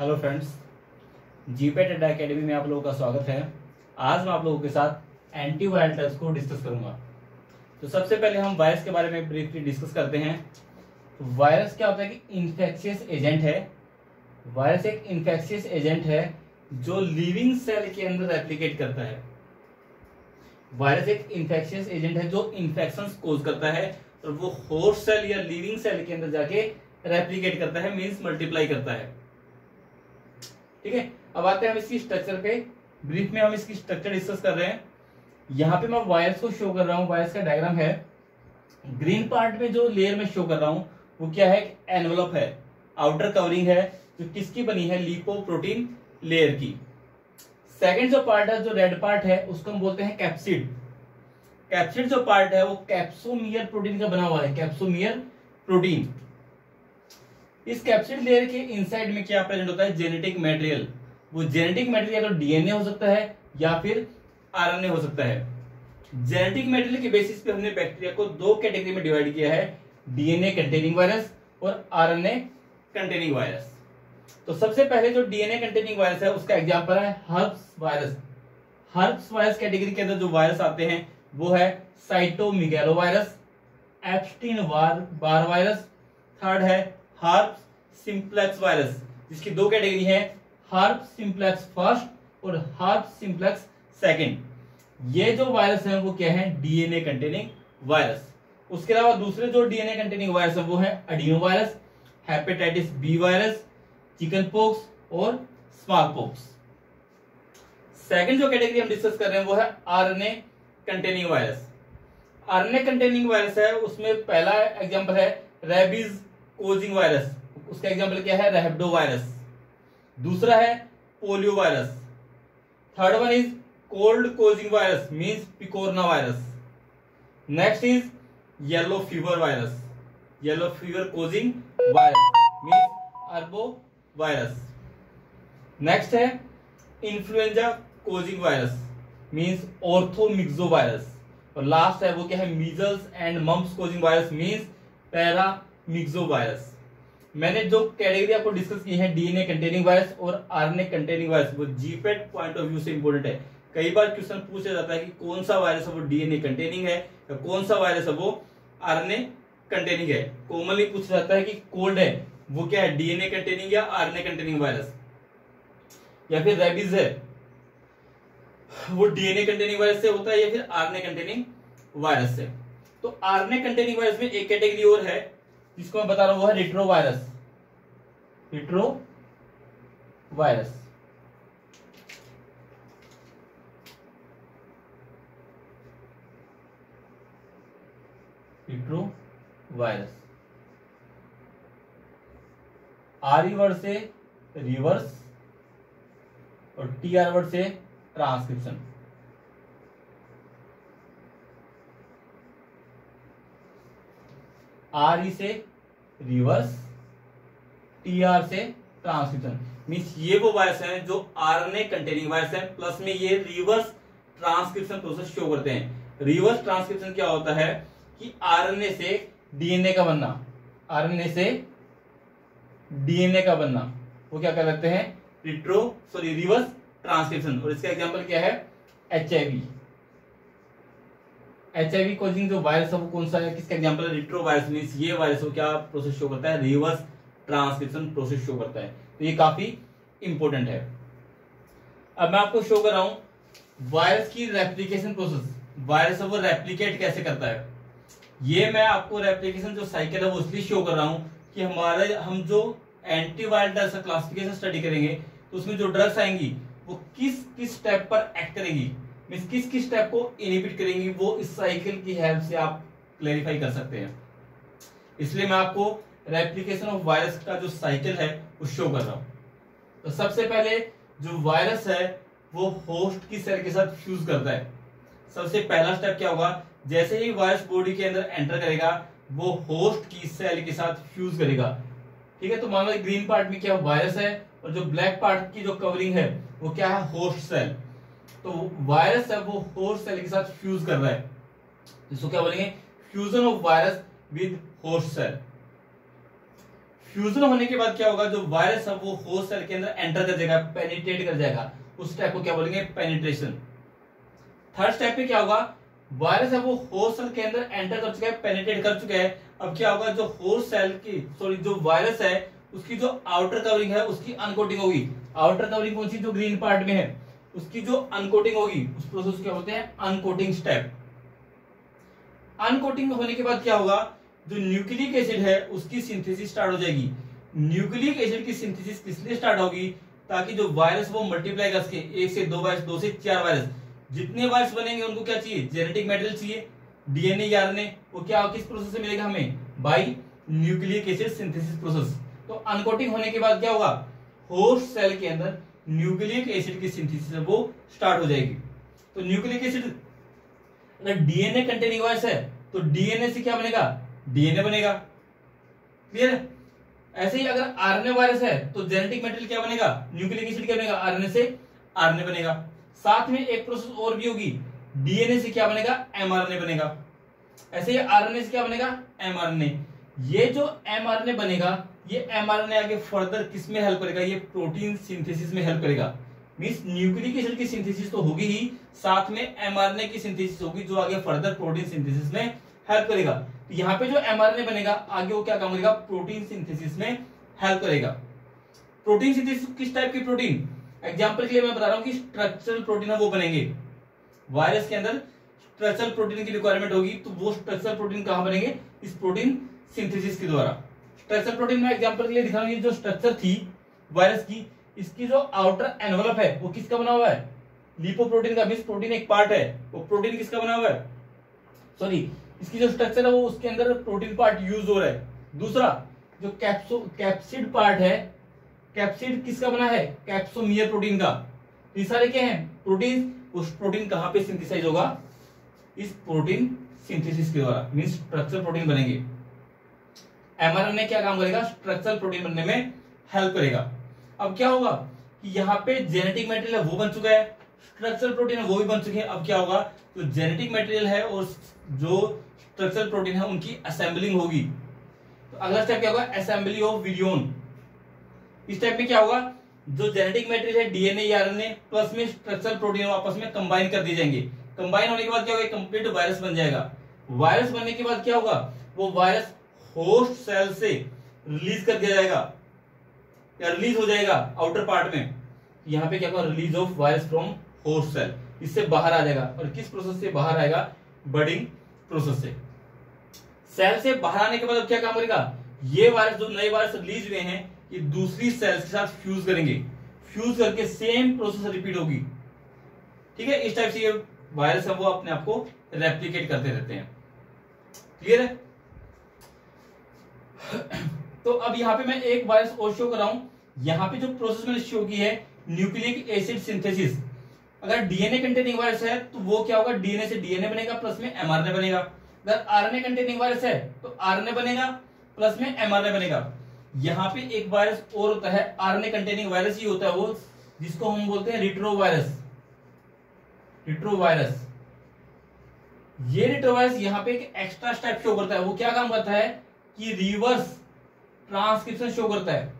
Hello friends, GPAT अड्डा academy में आप लोगों का स्वागत है। आज मैं आप लोगों के साथ एंटीवायरस को डिस्कस करूंगा। तो सबसे पहले हम वायरस के बारे में ब्रीफली डिस्कस करते हैं। तो वायरस क्या होता है कि इन्फेक्शियस एजेंट है। वायरस एक इन्फेक्शियस एजेंट है जो लिविंग सेल के अंदर रेप्लिकेट करता है। वायरस एक इन्फेक्शियस एजेंट है जो इन्फेक्शन कोज करता है और वो होस्ट सेल या लिविंग सेल के अंदर जाके रेप्लिकेट करता है, मींस मल्टीप्लाई करता है। ठीक है, अब आते हैं हम इसकी स्ट्रक्चर पे। ब्रीफ में हम इसकी स्ट्रक्चर डिस्कस कर रहे हैं। यहाँ पे मैं वायरस को शो कर रहा हूँ, वायरस का डायग्राम है। ग्रीन पार्ट में जो लेयर में शो कर रहा हूँ वो क्या है, एनवेलप है, आउटर कवरिंग है, जो किसकी बनी है, लिपोप्रोटीन लेयर की। सेकेंड जो पार्ट है, जो रेड पार्ट है, उसको हम बोलते हैं कैप्सिड। कैप्सिड जो पार्ट है वो कैप्सोमियर प्रोटीन का बना हुआ है, कैप्सोमियर प्रोटीन। इस कैप्सिड लेयर के इनसाइड में क्या प्रेजेंट होता है, जेनेटिक मटेरियल। वो जेनेटिक मटेरियल या तो डीएनए हो सकता है या फिर आरएनए हो सकता है। जेनेटिक मटेरियल के बेसिस पे हमने बैक्टीरिया को दो कैटेगरी में डिवाइड किया है, डीएनए कंटेनिंग वायरस और आरएनए कंटेनिंग वायरस। तो सबसे पहले जो डीएनए कंटेनिंग वायरस है उसका एग्जांपल है herpes virus. Herpes virus category के अंदर जो वायरस आते हैं वो है cytomegalo virus, Epstein Barr virus, third है हर्प्स सिंप्लेक्स वायरस, जिसकी दो कैटेगरी है, हर्प्स सिंप्लेक्स फर्स्ट और हर्प्स सिंप्लेक्स सेकंड। ये जो वायरस है वो क्या है, डीएनए कंटेनिंग वायरस। उसके अलावा दूसरे जो डीएनए कंटेनिंग वायरस है वो है adeno virus, hepatitis B virus, chicken pox और स्मॉल पॉक्स। सेकंड जो कैटेगरी हम डिस्कस कर रहे हैं वो है RNA containing virus. RNA containing virus है, उसमें पहला एग्जांपल है रेबीज कोजिंग वायरस, उसका एग्जांपल क्या है, रैबिडो वायरस। दूसरा है polio virus. Third one is cold causing virus, means picorna virus. Next is yellow fever virus, yellow fever causing virus means arbo virus. Next है influenza causing virus, means orthomyxo virus. और last है वो क्या है, measles and mumps causing virus, means paramyxo virus. मैंने जो category आपको discuss की है, डीएनए कंटेनिंग वायरस और आरएनए कंटेनिंग वायरस, वो जीपेट पॉइंट ऑफ व्यू से इंपॉर्टेंट है। कई बार क्वेश्चन पूछा जाता है कि कौन सा वायरस है वो डीएनए कंटेनिंग है या कौन सा वायरस है वो आरएनए कंटेनिंग है। कॉमनली पूछा जाता है कि कोल्ड है वो क्या है, डीएनए कंटेनिंग या आरएनए कंटेनिंग वायरस, या फिर रेबीज है वो डीएनए कंटेनिंग वायरस से होता है या फिर आरएनए कंटेनिंग वायरस से। तो आरएनए कंटेनिंग वायरस में एक कैटेगरी और है जिसको मैं बता रहा हूं, वो है retrovirus. Retrovirus retrovirus, R word से रिवर्स और टीआर वर्ड से ट्रांसक्रिप्शन। आर से रिवर्स, टीआर से ट्रांसक्रिप्शन, मींस ये वो वायरस हैं जो आरएनए कंटेनिंग वायरस है, प्लस में ये रिवर्स ट्रांसक्रिप्शन प्रोसेस शो करते हैं। रिवर्स ट्रांसक्रिप्शन क्या होता है कि आरएनए से डीएनए का बनना, आरएनए से डीएनए का बनना, वो क्या कर लेते हैं, रिवर्स ट्रांसक्रिप्शन। और इसका एग्जांपल क्या है, एचआईवी। एचआईवी कोजिंग जो वायरस है वो कौन सा है, किसका एग्जांपल है, रिट्रो वायरस। मींस ये वायरस को क्या प्रोसेस शो करता है, रिवर्स ट्रांसक्रिप्शन प्रोसेस शो करता है। तो ये काफी इंपॉर्टेंट है। अब मैं आपको शो कर रहा हूं वायरस की रेप्लिकेशन प्रोसेस। वायरस है वो रेप्लिकेट कैसे करता है। ये मैं आपको रेप्लिकेशन जो साइकिल है वो इसलिए शो कर रहा हूं कि हम जो एंटीवायरल ड्रग्स का क्लासिफिकेशन स्टडी करेंगे तो उसमें जो ड्रग्स आएंगी वो किस किस स्टेप पर एक्ट करेंगी, मींस किस किस स्टेप को इनहिबिट करेंगी, वो इस साइकिल की हेल्प से आप क्लैरिफाई कर सकते हैं। इसलिए मैं आपको रेप्लिकेशन ऑफ वायरस का जो साइकिल है वो शो कर रहा हूं। तो सबसे पहले जो वायरस है वो होस्ट की सेल के साथ फ्यूज करता है। सबसे पहला स्टेप क्या होगा, जैसे ही वायरस बॉडी के अंदर एंटर करेगा वो होस्ट की सेल के साथ फ्यूज करेगा। ठीक है, तो मान लो ग्रीन पार्ट में क्या वायरस है और जो ब्लैक पार्ट की जो कवरिंग है वो क्या है, होस्ट सेल। तो वायरस है वो होस्ट सेल के साथ फ्यूज कर रहा है, इसको क्या बोलेंगे, fusion of virus with host cell. Fusion होने के बाद क्या होगा, जो वायरस है वो होस्ट सेल के अंदर एंटर कर जाएगा, पेनिट्रेट कर जाएगा, उस स्टेप को क्या बोलेंगे, पेनिट्रेशन। थर्ड स्टेप पे क्या होगा, वायरस है वो होस्ट सेल के अंदर एंटर कर चुका है, पेनिट्रेट कर चुका है। अब क्या होगा, जो होस्ट सेल की जो वायरस है उसकी जो आउटर कवरिंग है उसकी अनकोटिंग होगी। आउटर कवरिंग कौन सी, जो ग्रीन पार्ट में है, उसकी जो अनकोटिंग होगी उस प्रोसेस को क्या बोलते हैं, अनकोटिंग स्टेप। अनकोटिंग होने के बाद क्या होगा, जो न्यूक्लिक एसिड है उसकी सिंथेसिस स्टार्ट हो जाएगी। न्यूक्लिक एसिड की सिंथेसिस किस लिए स्टार्ट होगी, ताकि जो वायरस वो मल्टीप्लाई कर सके, 1 से 2 वायरस, 2 से 4 वायरस, जितने वायरस बनेंगे उनको क्या चाहिए, जेनेटिक मटेरियल चाहिए, डीएनए या आरएनए। वो क्या किस प्रोसेस से मिलेगा हमें, by nucleic acid synthesis process. तो अनकोटिंग होने के बाद क्या होगा, होस्ट सेल के अंदर न्यूक्लिक एसिड की सिंथेसिस वो स्टार्ट हो जाएगी। तो न्यूक्लिक एसिड अगर डीएनए कंटेनिंग वायरस है तो डीएनए से क्या बनेगा, डीएनए बनेगा। क्लियर है? ऐसे ही अगर आरएनए वायरस है तो जेनेटिक मटेरियल क्या बनेगा, न्यूक्लिक एसिड क्या बनेगा, आरएनए से आरएनए बनेगा। साथ में एक प्रोसेस और भी होगी, डीएनए से क्या बनेगा, एमआरएनए बनेगा। ऐसे ही आरएनए से क्या बनेगा, एमआरएनए। ये जो एमआरएनए बनेगा, ये एमआरएनए आगे फर्दर किस में हेल्प करेगा, ये प्रोटीन सिंथेसिस में हेल्प करेगा। मींस न्यूक्लिक एसिड की सिंथेसिस तो होगी ही, साथ में एमआरएनए की सिंथेसिस होगी जो आगे फर्दर प्रोटीन सिंथेसिस में हेल्प करेगा। तो यहाँ पे जो एमआरएनए बनेगा आगे वो क्या काम करेगा, प्रोटीन सिंथेसिस में हेल्प करेगा। प्रोटीन सिंथेसिस किस टाइप की प्रोटीन, एग्जांपल के लिए मैं बता रहा हूं कि स्ट्रक्चरल प्रोटीन है वो बनेंगे। वायरस के अंदर स्ट्रक्चरल प्रोटीन की रिक्वायरमेंट होगी, तो वो स्ट्रक्चरल प्रोटीन कहां बनेंगे, इस प्रोटीन सिंथेसिस के द्वारा। स्ट्रक्चरल प्रोटीन में एग्जांपल के लिए दिखा रहा हूं, ये जो स्ट्रक्चर थी वायरस की, इसकी जो आउटर एनवलप है वो किसका बना हुआ है, लिपोप्रोटीन का। मींस प्रोटीन एक पार्ट है, वो प्रोटीन किसका बना हुआ है, सॉरी, इसकी जो स्ट्रक्चर है वो उसके अंदर प्रोटीन पार्ट यूज हो रहा है। दूसरा जो कैप्सिड पार्ट है, कैप्सिड किसका बना है, कैप्सोमियर प्रोटीन का। ये सारे क्या हैं, प्रोटीन। उस प्रोटीन कहां पे सिंथेसाइज होगा, इस प्रोटीन सिंथेसिस के द्वारा, मींस स्ट्रक्चरल प्रोटीन बनेंगे। एमआरएनए क्या काम करेगा, स्ट्रक्चरल प्रोटीन बनने में हेल्प करेगा। अब क्या होगा कि यहाँ पे जेनेटिक मटेरियल है वो बन चुका है, स्ट्रक्चरल प्रोटीन है वो भी बन चुके हैं। अब क्या होगा, जो जेनेटिक मटेरियल है और जो स्ट्रक्चरल प्रोटीन है उनकी असेंबलिंग होगी। तो अगला स्टेप क्या होगा, असेंबली ऑफ विरियोन। इस स्टेप में क्या होगा, जो जेनेटिक मटेरियल है डीएनए या आरएनए प्लस में स्ट्रक्चरल प्रोटीन आपस में कंबाइन कर दिए जाएंगे। कंबाइन होने के बाद क्या होगा, कंप्लीट वायरस बन जाएगा। वायरस बनने के बाद क्या होगा, वो वायरस होस्ट सेल से रिलीज कर दिया जाएगा या रिलीज हो जाएगा आउटर पार्ट में। यहाँ पे क्या होगा, release of virus from host cell, इससे बाहर आ जाएगा। और किस प्रोसेस से बाहर आएगा, बर्डिंग प्रोसेस से। सेल से बाहर आने के बाद अब क्या काम करेगा, ये वायरस जो नए वायरस रिलीज हुए हैं ये दूसरी सेल्स के साथ फ्यूज करेंगे, फ्यूज करके सेम प्रोसेस रिपीट होगी। ठीक है, इस टाइप से ये वायरस है वो अपने आप को रेप्लिकेट करते रहते हैं। क्लियर है? तो अब यहाँ पे मैं एक वायरस और शो कर रहा हूं। यहाँ पे जो प्रोसेस मैंने शो की है, न्यूक्लिक एसिड सिंथेसिस। अगर डीएनए कंटेनिंग वायरस है तो वो क्या होगा, डीएनए से डीएनए बनेगा प्लस में एमआरएनए बनेगा। अगर आरएनए कंटेनिंग वायरस है तो आरएनए बनेगा प्लस में एमआरएनए बनेगा। यहाँ पे एक वायरस और होता है, आरएनए कंटेनिंग वायरस ही होता है वो, जिसको हम बोलते हैं रिट्रोवायरस। रिट्रोवायरस, ये रिट्रोवायरस यहाँ पे एक एक्स्ट्रा स्टेप शो करता है। वो क्या काम करता है कि रिवर्स ट्रांसक्रिप्शन शो करता है।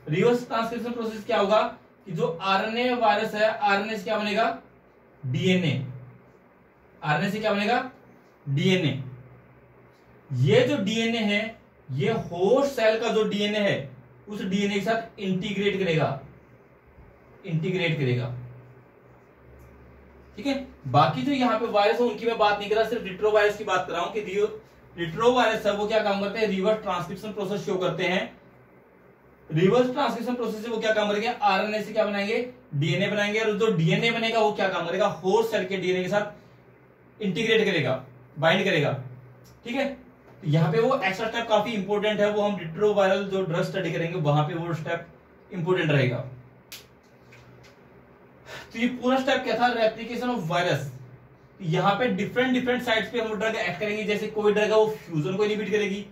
रिवर्स ट्रांसक्रिप्शन प्रोसेस क्या होगा कि जो आरएनए वायरस है, आरएनए से क्या बनेगा, डीएनए। आरएनए से क्या बनेगा, डीएनए। ये जो डीएनए है ये होस्ट सेल का जो डीएनए है उस डीएनए के साथ इंटीग्रेट करेगा, इंटीग्रेट करेगा। ठीक है, बाकी जो यहाँ पे वायरस है उनकी मैं बात नहीं कर रहा, सिर्फ रिट्रोवायरस की बात कर रहा हूं कि रिट्रोवायरस है वो क्या काम करते हैं, रिवर्स ट्रांसक्रिप्शन प्रोसेस शो करते हैं। रिवर्स ट्रांसक्रिप्शन प्रोसेस से वो क्या काम करेंगे, आरएनए से क्या बनाएंगे, डीएनए बनाएंगे। और जो डीएनए बनेगा वो क्या काम करेगा, होस्ट सेल के डीएनए के साथ इंटीग्रेट करेगा, बाइंड करेगा। ठीक है, तो यहाँ पे वो एक्स्ट्रा स्टेप काफी इंपॉर्टेंट है, वो हम रिट्रोवायरल जो ड्रग स्टडी करेंगे वहां पे वो स्टेप इंपॉर्टेंट रहेगा। तो ये पूरा स्टेप क्या था, रेप्लिकेशन ऑफ वायरस। यहाँ पे डिफरेंट साइट्स पे हम ड्रग एक्ट करेंगे। जैसे कोई ड्रग है वो फ्यूजन को इनहिबिट करेगी,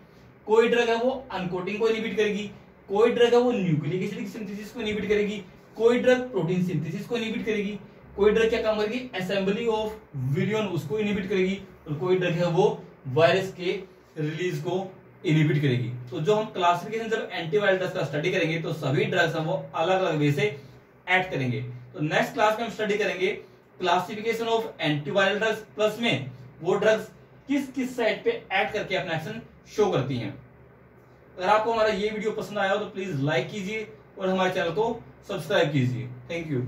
कोई ड्रग है वो अनकोटिंग को इनहिबिट करेगी, कोई ड्रग है वो न्यूक्लिक एसिड की सिंथेसिस को इनहिबिट करेगी, कोई ड्रग प्रोटीन सिंथेसिस को इनहिबिट करेगी, कोई ड्रग क्या काम करेगी, असेंबली ऑफ विरियन उसको इनहिबिट करेगी, और कोई ड्रग है वो वायरस के रिलीज को इनहिबिट करेगी। तो जो हम क्लासिफिकेशन जब एंटीवायरल ड्रग्स का स्टडी करेंगे तो सभी ड्रग्स हम वो अलग अलग वे से एक्ट करेंगे। तो नेक्स्ट क्लास में हम स्टडी करेंगे classification of antiviral drugs, plus में वो ड्रग्स किस किस साइड पे एक्ट करके अपना एक्शन शो करती हैं। अगर आपको हमारा ये वीडियो पसंद आया हो तो प्लीज लाइक कीजिए और हमारे चैनल को सब्सक्राइब कीजिए। Thank you.